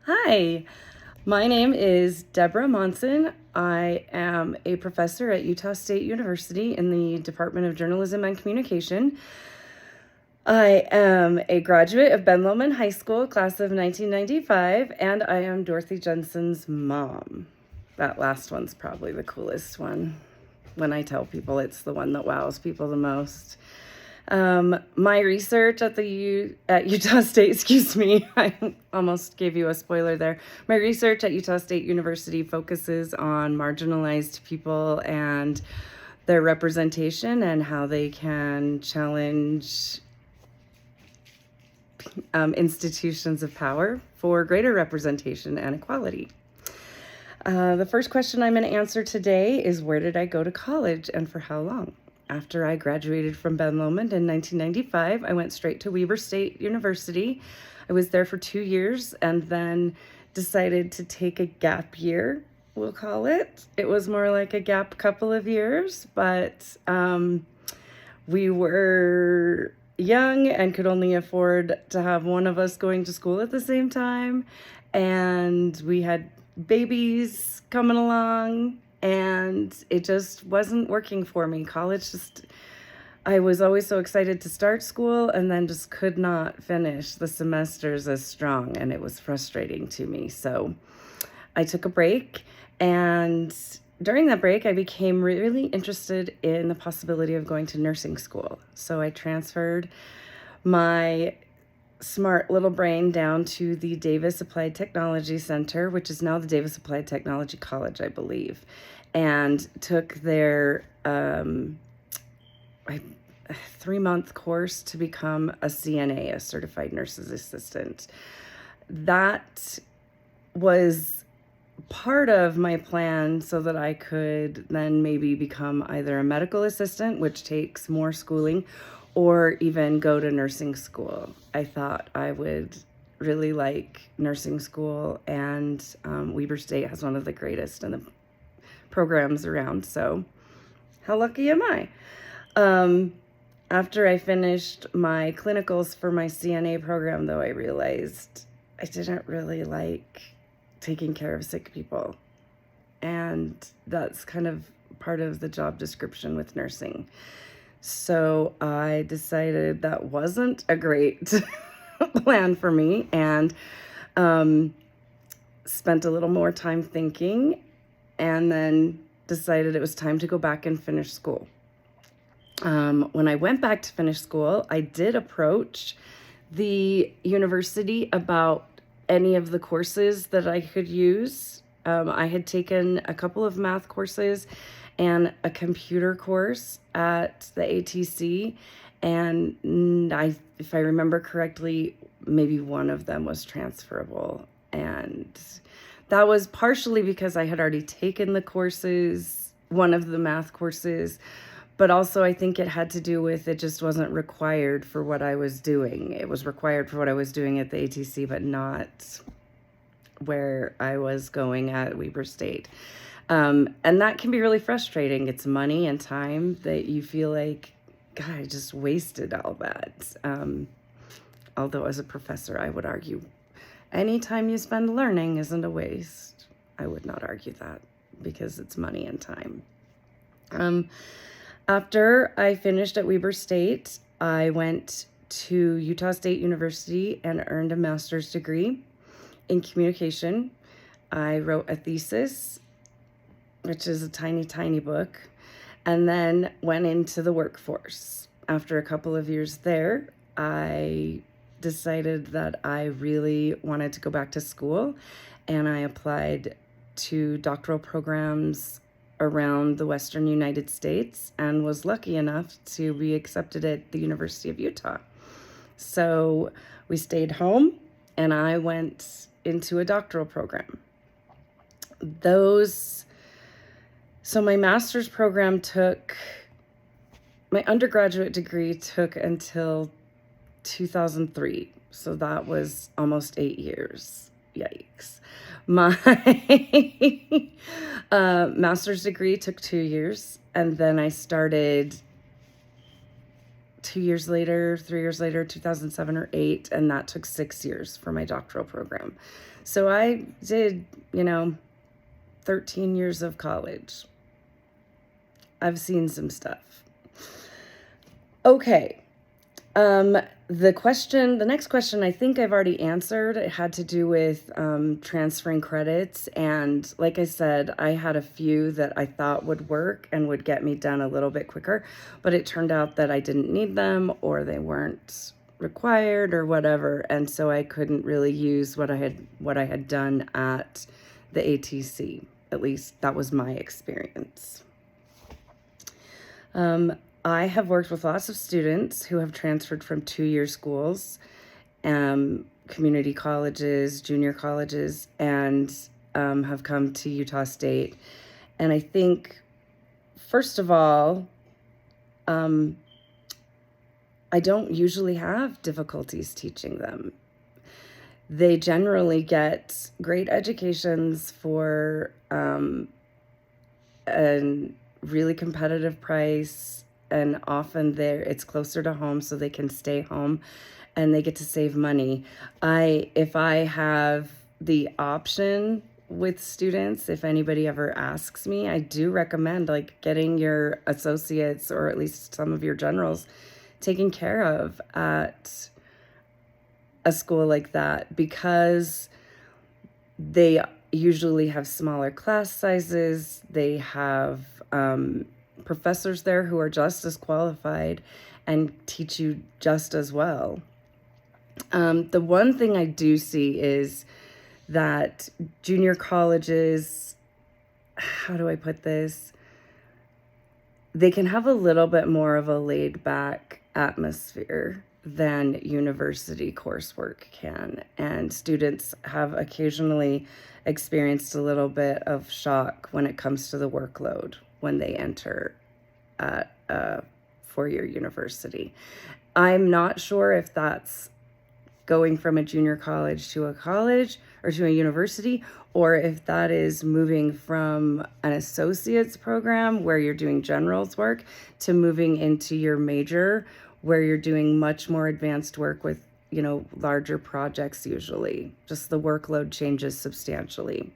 Hi, my name is Deborah Monson. I am a professor at Utah State University in the Department of Journalism and Communication. I am a graduate of Ben Lomond High School, class of 1995, and I am Dorothy Jensen's mom. That last one's probably the coolest one. When I tell people, it's the one that wows people the most. My research at Utah State, excuse me, I almost gave you a spoiler there. My research at Utah State University focuses on marginalized people and their representation and how they can challenge institutions of power for greater representation and equality. The first question I'm going to answer today is, where did I go to college and for how long? After I graduated from Ben Lomond in 1995, I went straight to Weber State University. I was there for 2 years and then decided to take a gap year, we'll call it. It was more like a gap couple of years, but we were young and could only afford to have one of us going to school at the same time. And we had babies coming along, and it just wasn't working for me. I was always so excited to start school and then just could not finish the semesters as strong, and it was frustrating to me. So I took a break, and during that break, I became really interested in the possibility of going to nursing school. So I transferred my smart little brain down to the Davis Applied Technology Center, which is now the Davis Applied Technology College, I believe, and took their 3-month course to become a CNA, a certified nurse's assistant. That was part of my plan so that I could then maybe become either a medical assistant, which takes more schooling, or even go to nursing school. I thought I would really like nursing school, and Weber State has one of the greatest in the programs around, so how lucky am I? After I finished my clinicals for my CNA program, though, I realized I didn't really like taking care of sick people, and that's kind of part of the job description with nursing. So I decided that wasn't a great plan for me, and spent a little more time thinking, and then decided it was time to go back and finish school. When I went back to finish school, I did approach the university about any of the courses that I could use. I had taken a couple of math courses and a computer course at the ATC, and if I remember correctly, maybe one of them was transferable, and that was partially because I had already taken the courses, one of the math courses, but also I think it had to do with it just wasn't required for what I was doing. It was required for what I was doing at the ATC, but not where I was going at Weber State. And that can be really frustrating. It's money and time that you feel like, God, I just wasted all that. Although as a professor, I would argue any time you spend learning isn't a waste. I would not argue that because it's money and time. After I finished at Weber State, I went to Utah State University and earned a master's degree in communication. I wrote a thesis, which is a tiny, tiny book, and then went into the workforce. After a couple of years there, I decided that I really wanted to go back to school, and I applied to doctoral programs around the Western United States and was lucky enough to be accepted at the University of Utah. So we stayed home, and I went into a doctoral program. So my master's program my undergraduate degree took until 2003. So that was almost 8 years. Yikes. My master's degree took 2 years, and then I started 2 years later, 3 years later, 2007 or 8, and that took 6 years for my doctoral program. So I did, 13 years of college. I've seen some stuff. Okay. The next question I think I've already answered. It had to do with transferring credits. And like I said, I had a few that I thought would work and would get me done a little bit quicker, but it turned out that I didn't need them or they weren't required or whatever. And so I couldn't really use what I had done at the ATC. At least that was my experience. I have worked with lots of students who have transferred from 2-year schools, community colleges, junior colleges, and have come to Utah State. And I think, first of all, I don't usually have difficulties teaching them. They generally get great educations for a really competitive price. And often it's closer to home, so they can stay home and they get to save money. If I have the option with students, if anybody ever asks me, I do recommend getting your associates or at least some of your generals taken care of at a school like that, because they usually have smaller class sizes. They have professors there who are just as qualified and teach you just as well. The one thing I do see is that junior colleges, how do I put this? They can have a little bit more of a laid back atmosphere than university coursework can. And students have occasionally experienced a little bit of shock when it comes to the workload when they enter at a 4-year university. I'm not sure if that's going from a junior college to a college or to a university, or if that is moving from an associate's program where you're doing general's work to moving into your major where you're doing much more advanced work with, larger projects usually. Just the workload changes substantially.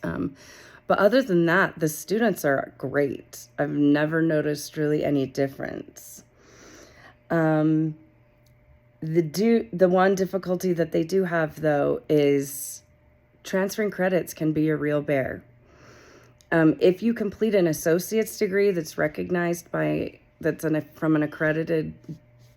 But other than that, the students are great. I've never noticed really any difference. The one difficulty that they do have, though, is transferring credits can be a real bear. If you complete an associate's degree that's recognized from an accredited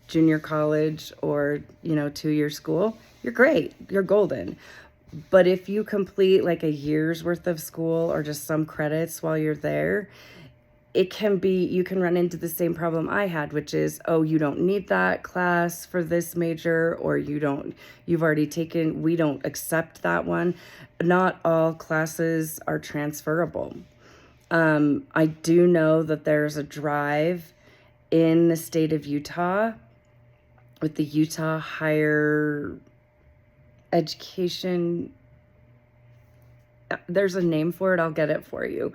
junior college or 2-year school, you're great. You're golden. But if you complete a year's worth of school or just some credits while you're there, you can run into the same problem I had, which is, you don't need that class for this major, or we don't accept that one. Not all classes are transferable. I do know that there's a drive in the state of Utah with the Utah Higher Education. There's a name for it. I'll get it for you.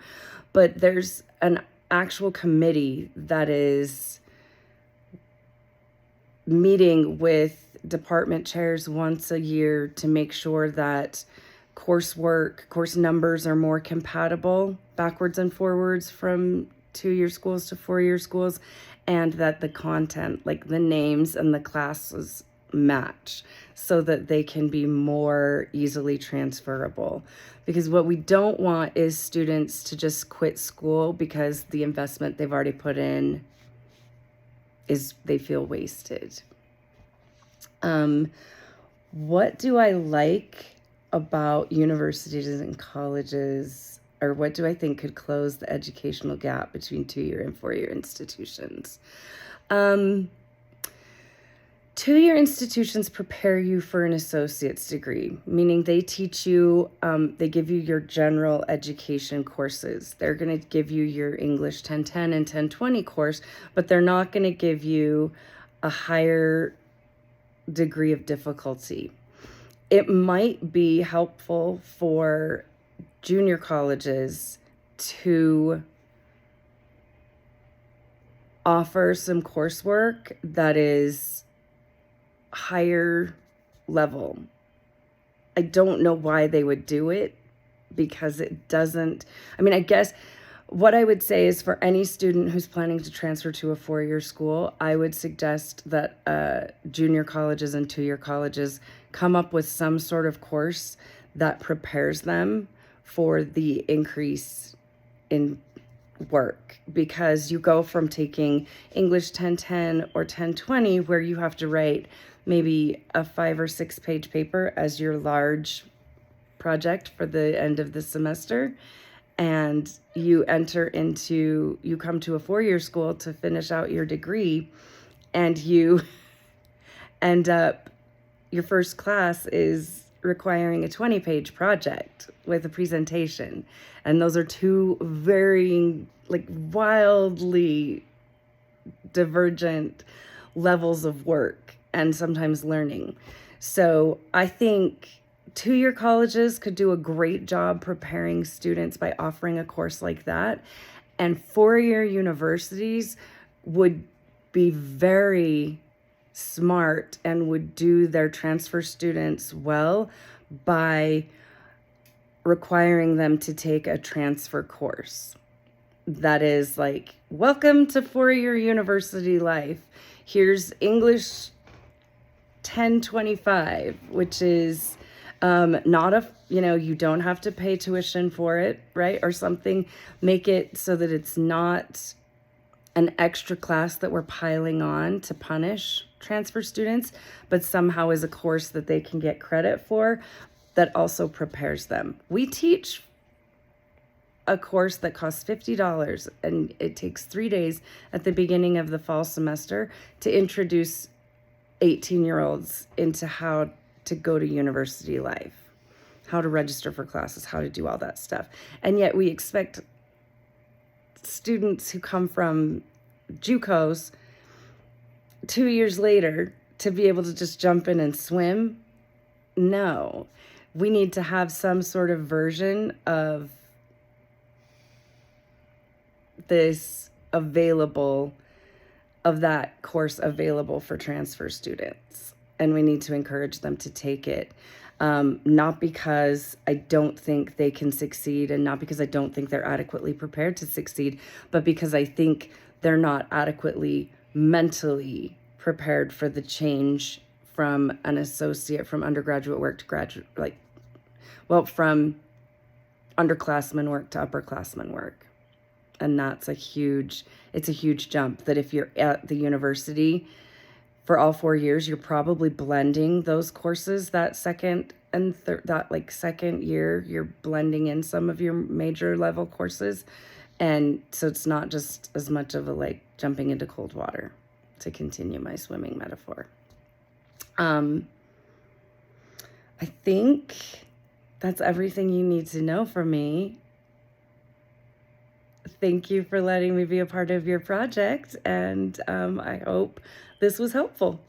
But there's an actual committee that is meeting with department chairs once a year to make sure that course numbers are more compatible backwards and forwards from 2-year schools to 4-year schools, and that the content, the names and the classes, match so that they can be more easily transferable. Because what we don't want is students to just quit school because the investment they've already put in they feel wasted. What do I like about universities and colleges, or what do I think could close the educational gap between 2-year and 4-year institutions? 2-year institutions prepare you for an associate's degree, meaning they teach you, they give you your general education courses. They're going to give you your English 1010 and 1020 course, but they're not going to give you a higher degree of difficulty. It might be helpful for junior colleges to offer some coursework that is higher level. I don't know why they would do it, because it doesn't, I mean, I guess what I would say is for any student who's planning to transfer to a 4-year school, I would suggest that junior colleges and 2-year colleges come up with some sort of course that prepares them for the increase in work, because you go from taking English 1010 or 1020, where you have to write maybe a 5 or 6 page paper as your large project for the end of the semester, and you come to a 4-year school to finish out your degree, and you end up, your first class is requiring a 20-page project with a presentation. And those are two varying, like wildly divergent levels of work and sometimes learning. So I think 2-year colleges could do a great job preparing students by offering a course like that. And 4-year universities would be very smart and would do their transfer students well by requiring them to take a transfer course that is like, welcome to 4-year university life. Here's English 1025, which is not a, you don't have to pay tuition for it, right? Or something. Make it so that it's not an extra class that we're piling on to punish transfer students, but somehow is a course that they can get credit for that also prepares them. We teach a course that costs $50, and it takes 3 days at the beginning of the fall semester to introduce 18-year-olds into how to go to university life, how to register for classes, how to do all that stuff. And yet we expect students who come from JUCOs 2 years later to be able to just jump in and swim. No, we need to have some sort of version of this available, of that course available for transfer students. And we need to encourage them to take it. Not because I don't think they can succeed, and not because I don't think they're adequately prepared to succeed, but because I think they're not adequately mentally prepared for the change from an associate, from undergraduate work to graduate, from underclassmen work to upperclassmen work. And that's it's a huge jump, that if you're at the university for all 4 years, you're probably blending those courses that second and second year, you're blending in some of your major level courses. And so it's not just as much of a jumping into cold water, to continue my swimming metaphor. I think that's everything you need to know from me. Thank you for letting me be a part of your project, and I hope this was helpful.